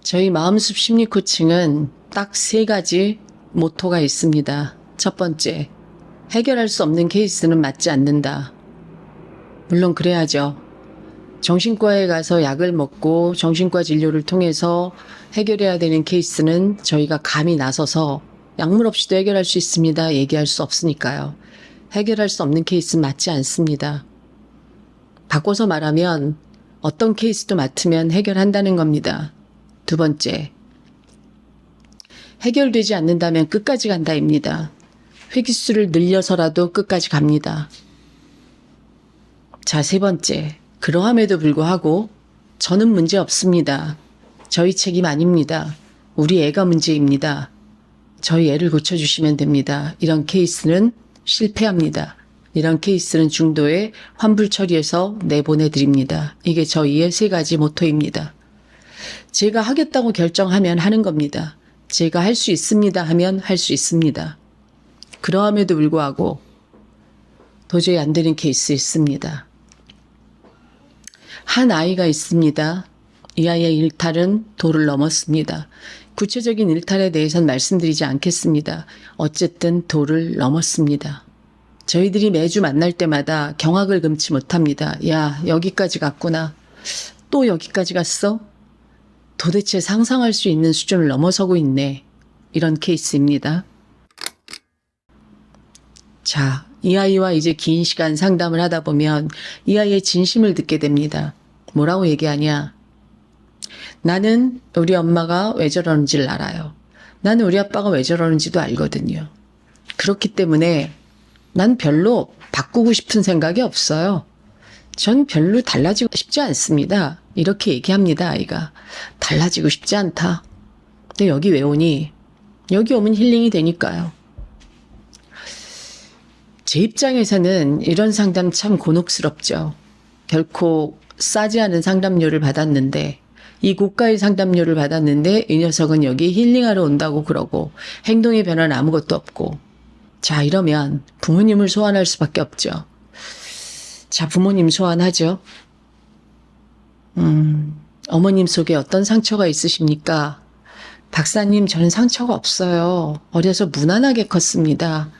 저희 마음숲 심리 코칭은 딱 세 가지 모토가 있습니다. 첫 번째, 해결할 수 없는 케이스는 맞지 않는다. 물론 그래야죠. 정신과에 가서 약을 먹고 정신과 진료를 통해서 해결해야 되는 케이스는 저희가 감히 나서서 약물 없이도 해결할 수 있습니다. 얘기할 수 없으니까요. 해결할 수 없는 케이스는 맞지 않습니다. 바꿔서 말하면 어떤 케이스도 맡으면 해결한다는 겁니다. 두 번째, 해결되지 않는다면 끝까지 간다입니다. 획기수를 늘려서라도 끝까지 갑니다. 자, 세 번째, 그러함에도 불구하고 저는 문제 없습니다. 저희 책임 아닙니다. 우리 애가 문제입니다. 저희 애를 고쳐주시면 됩니다. 이런 케이스는 실패합니다. 이런 케이스는 중도에 환불 처리해서 내보내드립니다. 이게 저희의 세 가지 모토입니다. 제가 하겠다고 결정하면 하는 겁니다. 제가 할 수 있습니다 하면 할 수 있습니다. 그러함에도 불구하고 도저히 안 되는 케이스 있습니다. 한 아이가 있습니다. 이 아이의 일탈은 도를 넘었습니다. 구체적인 일탈에 대해서는 말씀드리지 않겠습니다. 어쨌든 도를 넘었습니다. 저희들이 매주 만날 때마다 경악을 금치 못합니다. 야, 여기까지 갔구나. 또 여기까지 갔어? 도대체 상상할 수 있는 수준을 넘어서고 있네. 이런 케이스입니다. 자, 이 아이와 이제 긴 시간 상담을 하다 보면 이 아이의 진심을 듣게 됩니다. 뭐라고 얘기하냐? 나는 우리 엄마가 왜 저러는지를 알아요. 나는 우리 아빠가 왜 저러는지도 알거든요. 그렇기 때문에 난 별로 바꾸고 싶은 생각이 없어요. 전 별로 달라지고 싶지 않습니다. 이렇게 얘기합니다, 아이가. 달라지고 싶지 않다. 근데 여기 왜 오니? 여기 오면 힐링이 되니까요. 제 입장에서는 이런 상담 참 곤혹스럽죠. 결코 싸지 않은 상담료를 받았는데, 이 고가의 상담료를 받았는데 이 녀석은 여기 힐링하러 온다고 그러고 행동의 변화는 아무것도 없고, 자, 이러면 부모님을 소환할 수밖에 없죠. 자, 부모님 소환하죠. 어머님 속에 어떤 상처가 있으십니까? 박사님, 저는 상처가 없어요. 어려서 무난하게 컸습니다.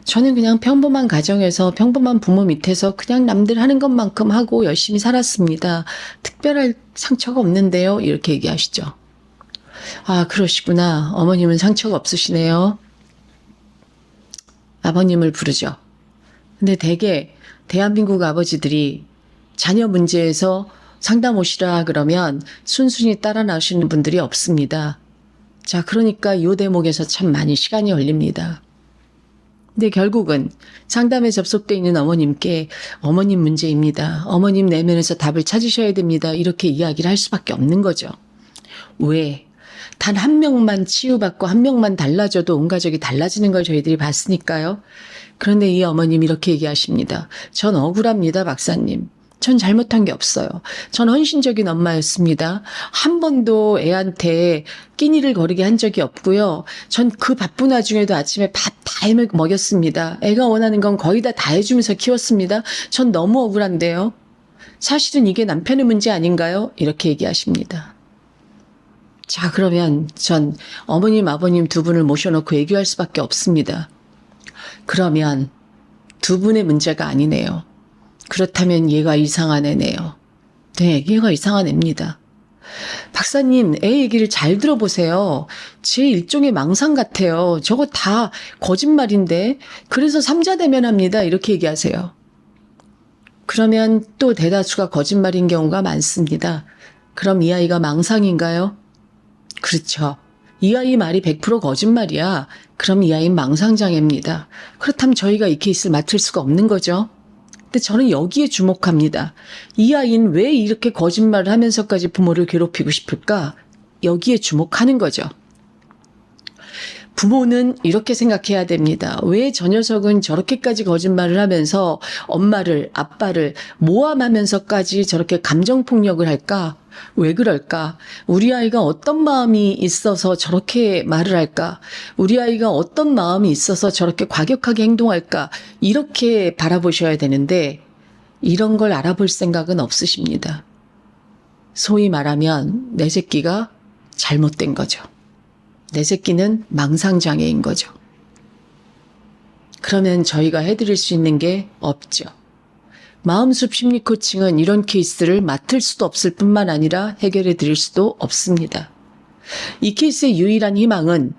저는 그냥 평범한 가정에서 평범한 부모 밑에서 그냥 남들 하는 것만큼 하고 열심히 살았습니다. 특별할 상처가 없는데요. 이렇게 얘기하시죠. 아, 그러시구나. 어머님은 상처가 없으시네요. 아버님을 부르죠. 근데 대개 대한민국 아버지들이 자녀 문제에서 상담 오시라 그러면 순순히 따라 나오시는 분들이 없습니다. 자, 그러니까 이 대목에서 참 많이 시간이 걸립니다. 근데 결국은 상담에 접속돼 있는 어머님께 어머님 문제입니다. 어머님 내면에서 답을 찾으셔야 됩니다. 이렇게 이야기를 할 수밖에 없는 거죠. 왜? 단 한 명만 치유받고 한 명만 달라져도 온 가족이 달라지는 걸 저희들이 봤으니까요. 그런데 이 어머님 이렇게 얘기하십니다. 전 억울합니다, 박사님. 전 잘못한 게 없어요. 전 헌신적인 엄마였습니다. 한 번도 애한테 끼니를 거르게 한 적이 없고요. 전 그 바쁜 와중에도 아침에 밥 다 해 먹였습니다. 애가 원하는 건 거의 다 해주면서 키웠습니다. 전 너무 억울한데요. 사실은 이게 남편의 문제 아닌가요? 이렇게 얘기하십니다. 자, 그러면 전 어머님, 아버님 두 분을 모셔놓고 얘기할 수밖에 없습니다. 그러면 두 분의 문제가 아니네요. 그렇다면 얘가 이상한 애네요. 네, 얘가 이상한 애입니다. 박사님, 애 얘기를 잘 들어보세요. 제 일종의 망상 같아요. 저거 다 거짓말인데 그래서 삼자대면합니다. 이렇게 얘기하세요. 그러면 또 대다수가 거짓말인 경우가 많습니다. 그럼 이 아이가 망상인가요? 그렇죠. 이 아이 말이 100% 거짓말이야. 그럼 이 아이는 망상장애입니다. 그렇다면 저희가 이 케이스를 맡을 수가 없는 거죠. 근데 저는 여기에 주목합니다. 이 아이는 왜 이렇게 거짓말을 하면서까지 부모를 괴롭히고 싶을까? 여기에 주목하는 거죠. 부모는 이렇게 생각해야 됩니다. 왜 저 녀석은 저렇게까지 거짓말을 하면서 엄마를, 아빠를 모함하면서까지 저렇게 감정폭력을 할까? 왜 그럴까? 우리 아이가 어떤 마음이 있어서 저렇게 말을 할까? 우리 아이가 어떤 마음이 있어서 저렇게 과격하게 행동할까? 이렇게 바라보셔야 되는데 이런 걸 알아볼 생각은 없으십니다. 소위 말하면 내 새끼가 잘못된 거죠. 내 새끼는 망상장애인 거죠. 그러면 저희가 해드릴 수 있는 게 없죠. 마음숲 심리 코칭은 이런 케이스를 맡을 수도 없을 뿐만 아니라 해결해 드릴 수도 없습니다. 이 케이스의 유일한 희망은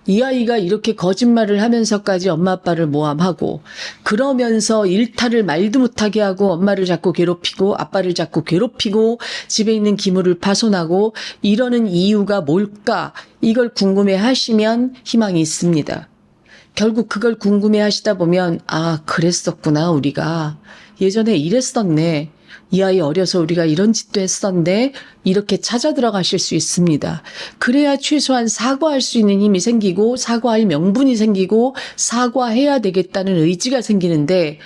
이 아이가 이렇게 거짓말을 하면서까지 엄마 아빠를 모함하고 그러면서 일탈을 말도 못하게 하고 엄마를 자꾸 괴롭히고 아빠를 자꾸 괴롭히고 집에 있는 기물을 파손하고 이러는 이유가 뭘까? 이걸 궁금해 하시면 희망이 있습니다. 결국 그걸 궁금해 하시다 보면 아 그랬었구나 우리가 예전에 이랬었네. 이 아이 어려서 우리가 이런 짓도 했었는데 이렇게 찾아 들어가실 수 있습니다. 그래야 최소한 사과할 수 있는 힘이 생기고 사과할 명분이 생기고 사과해야 되겠다는 의지가 생기는데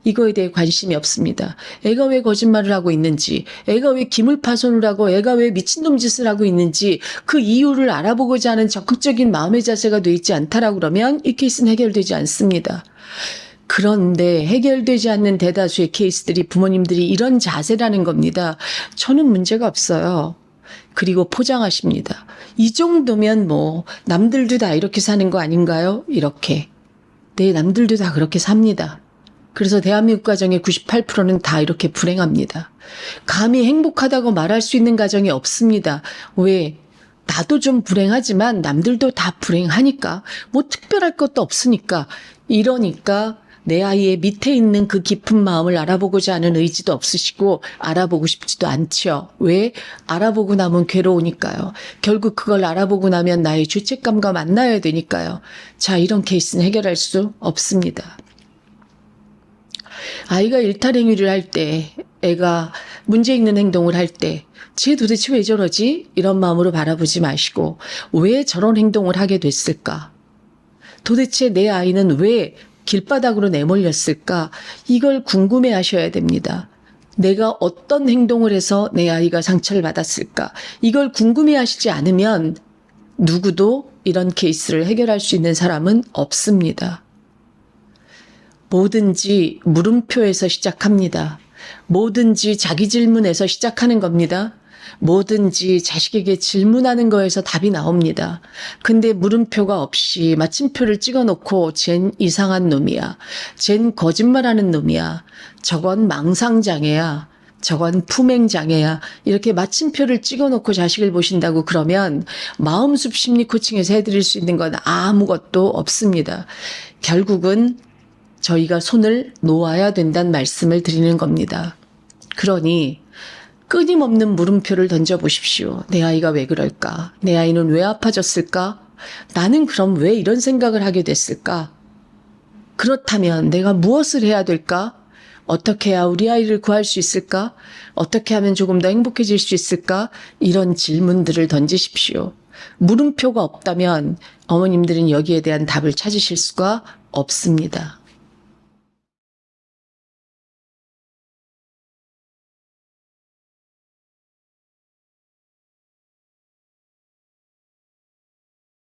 이거에 대해 관심이 없습니다. 애가 왜 거짓말을 하고 있는지, 애가 왜 기물 파손을 하고 애가 왜 미친놈 짓을 하고 있는지 그 이유를 알아보고자 하는 적극적인 마음의 자세가 돼 있지 않다라고 그러면 이 케이스는 해결되지 않습니다. 그런데 해결되지 않는 대다수의 케이스들이 부모님들이 이런 자세라는 겁니다. 저는 문제가 없어요. 그리고 포장하십니다. 이 정도면 뭐 남들도 다 이렇게 사는 거 아닌가요? 이렇게. 네, 남들도 다 그렇게 삽니다. 그래서 대한민국 가정의 98%는 다 이렇게 불행합니다. 감히 행복하다고 말할 수 있는 가정이 없습니다. 왜? 나도 좀 불행하지만 남들도 다 불행하니까 뭐 특별할 것도 없으니까 이러니까 내 아이의 밑에 있는 그 깊은 마음을 알아보고자 하는 의지도 없으시고 알아보고 싶지도 않죠. 왜? 알아보고 나면 괴로우니까요. 결국 그걸 알아보고 나면 나의 죄책감과 만나야 되니까요. 자, 이런 케이스는 해결할 수 없습니다. 아이가 일탈행위를 할 때, 애가 문제 있는 행동을 할 때, 쟤 도대체 왜 저러지? 이런 마음으로 바라보지 마시고 왜 저런 행동을 하게 됐을까? 도대체 내 아이는 왜 길바닥으로 내몰렸을까? 이걸 궁금해 하셔야 됩니다. 내가 어떤 행동을 해서 내 아이가 상처를 받았을까? 이걸 궁금해 하시지 않으면 누구도 이런 케이스를 해결할 수 있는 사람은 없습니다. 뭐든지 물음표에서 시작합니다. 뭐든지 자기 질문에서 시작하는 겁니다. 뭐든지 자식에게 질문하는 거에서 답이 나옵니다. 근데 물음표가 없이 마침표를 찍어놓고 쟨 이상한 놈이야. 쟨 거짓말하는 놈이야. 저건 망상장애야. 저건 품행장애야. 이렇게 마침표를 찍어놓고 자식을 보신다고 그러면 마음숲 심리 코칭에서 해드릴 수 있는 건 아무것도 없습니다. 결국은 저희가 손을 놓아야 된다는 말씀을 드리는 겁니다. 그러니 끊임없는 물음표를 던져보십시오. 내 아이가 왜 그럴까? 내 아이는 왜 아파졌을까? 나는 그럼 왜 이런 생각을 하게 됐을까? 그렇다면 내가 무엇을 해야 될까? 어떻게 해야 우리 아이를 구할 수 있을까? 어떻게 하면 조금 더 행복해질 수 있을까? 이런 질문들을 던지십시오. 물음표가 없다면 어머님들은 여기에 대한 답을 찾으실 수가 없습니다.